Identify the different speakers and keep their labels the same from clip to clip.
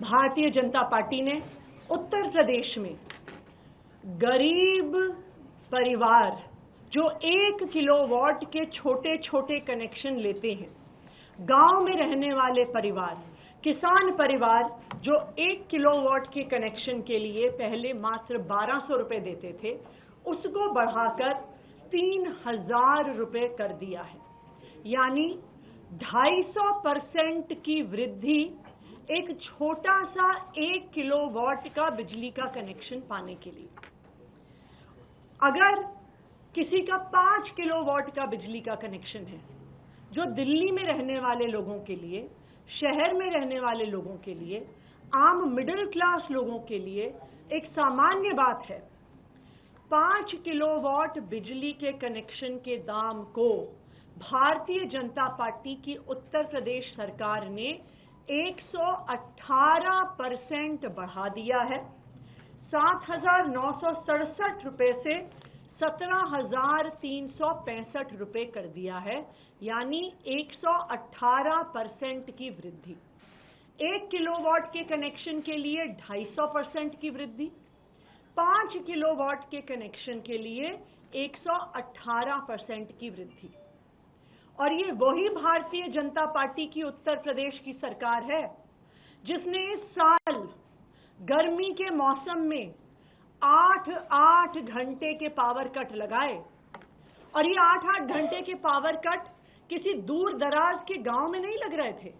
Speaker 1: Bharatiya Janata party ने उत्तर प्रदेश में गरीब परिवार जो 1 किलोवाट के छोटे छोटे कनेक्शन लेते हैं, गांव में रहने वाले परिवार, किसान परिवार जो 1 किलोवाट के कनेक्शन के लिए पहले मात्र 1200 रुपए देते थे, उसको बढ़ाकर 3000 रुपए कर दिया है। यानी 250% की वृद्धि एक छोटा सा 1 किलोवाट का बिजली का कनेक्शन पाने के लिए। अगर किसी का 5 किलोवाट का बिजली का कनेक्शन है, जो दिल्ली में रहने वाले लोगों के लिए, शहर में रहने वाले लोगों के लिए, आम मिडिल क्लास लोगों के लिए एक सामान्य बात है। 5 किलोवाट बिजली के कनेक्शन के दाम को भारतीय जनता पार्टी की उत्तर प्रदेश सरकार ने 118% बढ़ा दिया है। 7,967 रुपए से 17,365 रुपए कर दिया है, यानी 118% की वृद्धि। 1 किलोवाट के कनेक्शन के लिए 250% की वृद्धि, 5 किलोवाट के कनेक्शन के लिए 118% की वृद्धि। और ये वही भारतीय जनता पार्टी की उत्तर प्रदेश की सरकार है जिसने इस साल गर्मी के मौसम में 8-8 घंटे के पावर कट लगाए। और ये 8-8 घंटे के पावर कट किसी दूर दराज के गांव में नहीं लग रहे थे।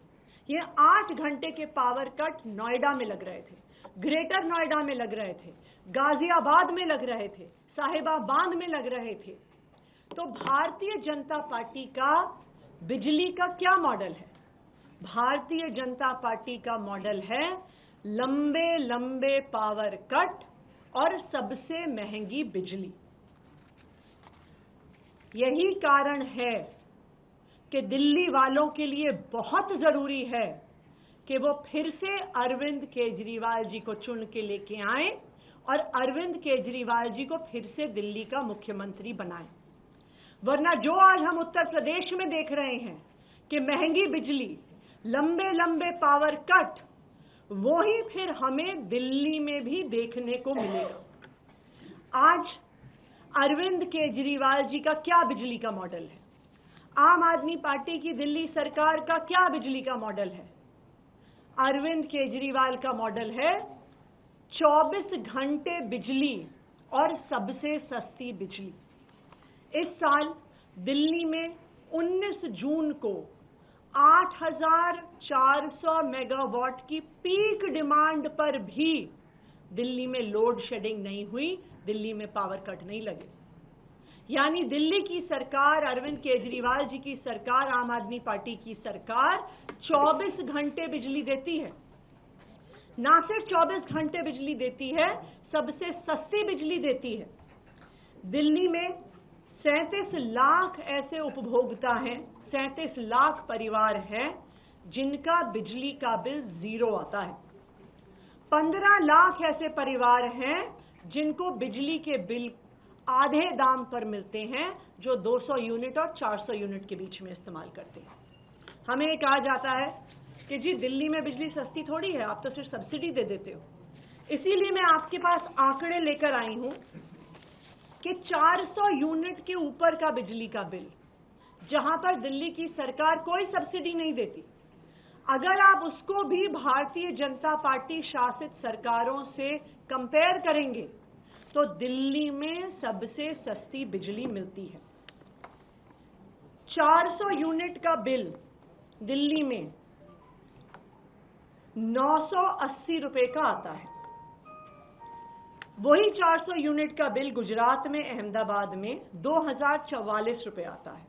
Speaker 1: ये 8 घंटे के पावर कट नोएडा में लग रहे थे, ग्रेटर नोएडा में लग रहे थे, गाजियाबाद में लग रहे थे, साहिबाबाद में लग रहे थे। तो भारतीय जनता पार्टी का बिजली का क्या मॉडल है? भारतीय जनता पार्टी का मॉडल है लंबे लंबे पावर कट और सबसे महंगी बिजली। यही कारण है कि दिल्ली वालों के लिए बहुत जरूरी है कि वो फिर से अरविंद केजरीवाल जी को चुन के लेके आए और अरविंद केजरीवाल जी को फिर से दिल्ली का मुख्यमंत्री बनाएं। वरना जो आज हम उत्तर प्रदेश में देख रहे हैं कि महंगी बिजली, लंबे लंबे पावर कट, वो ही फिर हमें दिल्ली में भी देखने को मिलेगा। आज अरविंद केजरीवाल जी का क्या बिजली का मॉडल है? आम आदमी पार्टी की दिल्ली सरकार का क्या बिजली का मॉडल है? अरविंद केजरीवाल का मॉडल है 24 घंटे बिजली और सबसे सस्ती बिजली। इस साल दिल्ली में 19 जून को 8,400 मेगावाट की पीक डिमांड पर भी दिल्ली में लोड शेडिंग नहीं हुई, दिल्ली में पावर कट नहीं लगे। यानी दिल्ली की सरकार, अरविंद केजरीवाल जी की सरकार, आम आदमी पार्टी की सरकार 24 घंटे बिजली देती है। ना सिर्फ 24 घंटे बिजली देती है, सबसे सस्ती बिजली देती है। दिल्ली में 37 लाख ऐसे उपभोक्ता हैं, 37 लाख परिवार हैं जिनका बिजली का बिल 0 आता है। 15 लाख ऐसे परिवार हैं जिनको बिजली के बिल आधे दाम पर मिलते हैं, जो 200 यूनिट और 400 यूनिट के बीच में इस्तेमाल करते हैं। हमें कहा जाता है कि जी दिल्ली में बिजली सस्ती थोड़ी है, आप तो सिर्फ सब्सिडी दे देते हो। इसीलिए मैं आपके पास आंकड़े लेकर आई हूं कि 400 यूनिट के ऊपर का बिजली का बिल, जहां पर दिल्ली की सरकार कोई सब्सिडी नहीं देती, अगर आप उसको भी भारतीय जनता पार्टी शासित सरकारों से कंपेयर करेंगे तो दिल्ली में सबसे सस्ती बिजली मिलती है। 400 यूनिट का बिल दिल्ली में 980 रुपए का आता है। वही 400 यूनिट का बिल गुजरात में, अहमदाबाद में 2044 रुपए आता है।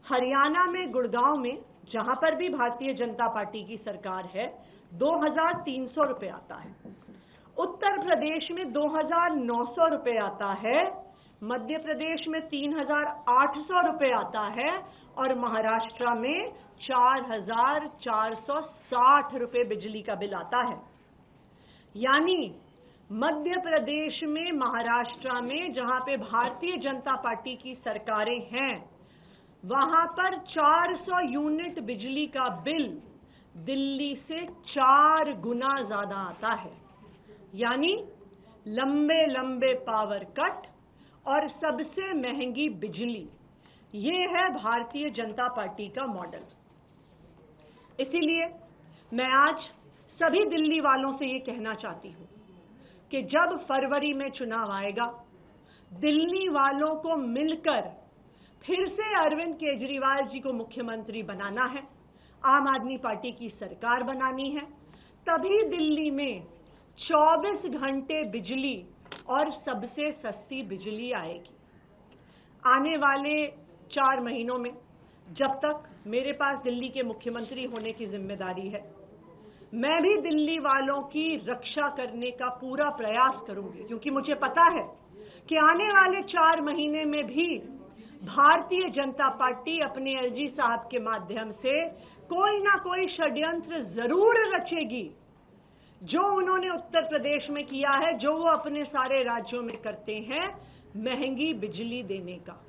Speaker 1: हरियाणा में, गुड़गांव में, जहां पर भी भारतीय जनता पार्टी की सरकार है, 2300 रुपए आता है। उत्तर प्रदेश में 2900 रुपए आता है, मध्य प्रदेश में 3800 रुपए आता है और महाराष्ट्र में 4460 रुपए बिजली का बिल आता है। यानी मध्य प्रदेश में, महाराष्ट्र में, जहां पे भारतीय जनता पार्टी की सरकारें हैं, वहां पर 400 यूनिट बिजली का बिल दिल्ली से 4 गुना ज्यादा आता है। यानी लंबे लंबे पावर कट और सबसे महंगी बिजली, ये है भारतीय जनता पार्टी का मॉडल। इसीलिए मैं आज सभी दिल्ली वालों से ये कहना चाहती हूं कि जब फरवरी में चुनाव आएगा, दिल्ली वालों को मिलकर फिर से अरविंद केजरीवाल जी को मुख्यमंत्री बनाना है, आम आदमी पार्टी की सरकार बनानी है। तभी दिल्ली में 24 घंटे बिजली और सबसे सस्ती बिजली आएगी। आने वाले 4 महीनों में, जब तक मेरे पास दिल्ली के मुख्यमंत्री होने की जिम्मेदारी है, मैं भी दिल्ली वालों की रक्षा करने का पूरा प्रयास करूंगी, क्योंकि मुझे पता है कि आने वाले 4 महीने में भी भारतीय जनता पार्टी अपने एलजी साहब के माध्यम से कोई ना कोई षड्यंत्र जरूर रचेगी, जो उन्होंने उत्तर प्रदेश में किया है, जो वो अपने सारे राज्यों में करते हैं, महंगी बिजली देने का।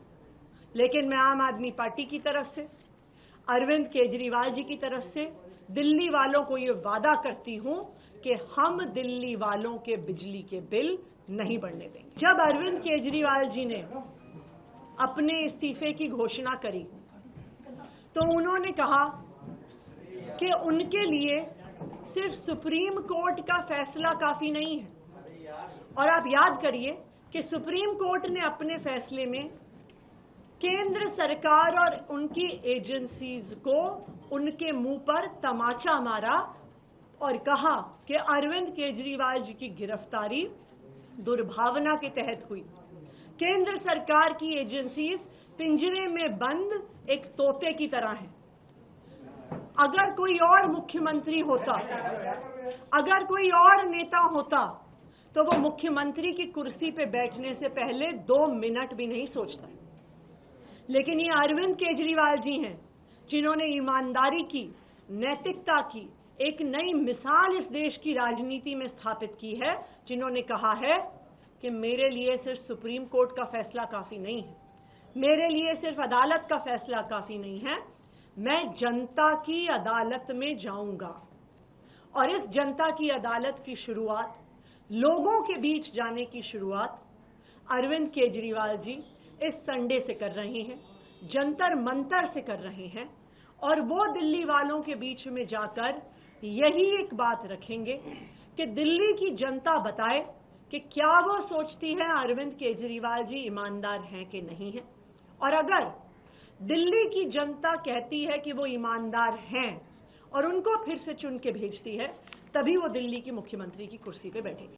Speaker 1: लेकिन मैं आम आदमी पार्टी की तरफ से, अरविंद केजरीवाल जी की तरफ से दिल्ली वालों को ये वादा करती हूं कि हम दिल्ली वालों के बिजली के बिल नहीं बढ़ने देंगे। जब अरविंद केजरीवाल जी ने अपने इस्तीफे की घोषणा करी तो उन्होंने कहा कि उनके लिए सिर्फ सुप्रीम कोर्ट का फैसला काफी नहीं है। और आप याद करिए कि सुप्रीम कोर्ट ने अपने फैसले में केंद्र सरकार और उनकी एजेंसीज को उनके मुंह पर तमाचा मारा और कहा कि अरविंद केजरीवाल जी की गिरफ्तारी दुर्भावना के तहत हुई। केंद्र सरकार की एजेंसीज पिंजरे में बंद एक तोते की तरह हैं। अगर कोई और मुख्यमंत्री होता, अगर कोई और नेता होता, तो वो मुख्यमंत्री की कुर्सी पे बैठने से पहले 2 मिनट भी नहीं सोचता। लेकिन ये अरविंद केजरीवाल जी हैं जिन्होंने ईमानदारी की, नैतिकता की एक नई मिसाल इस देश की राजनीति में स्थापित की है, जिन्होंने कहा है कि मेरे लिए सिर्फ सुप्रीम कोर्ट का फैसला काफी नहीं है, मेरे लिए सिर्फ अदालत का फैसला काफी नहीं है, मैं जनता की अदालत में जाऊंगा। और इस जनता की अदालत की शुरुआत, लोगों के बीच जाने की शुरुआत अरविंद केजरीवाल जी इस संडे से कर रहे हैं, जंतर मंतर से कर रहे हैं। और वो दिल्ली वालों के बीच में जाकर यही एक बात रखेंगे कि दिल्ली की जनता बताए कि क्या वो सोचती है अरविंद केजरीवाल जी ईमानदार हैं कि नहीं है। और अगर दिल्ली की जनता कहती है कि वो ईमानदार हैं और उनको फिर से चुन के भेजती है, तभी वो दिल्ली की मुख्यमंत्री की कुर्सी पे बैठेगी।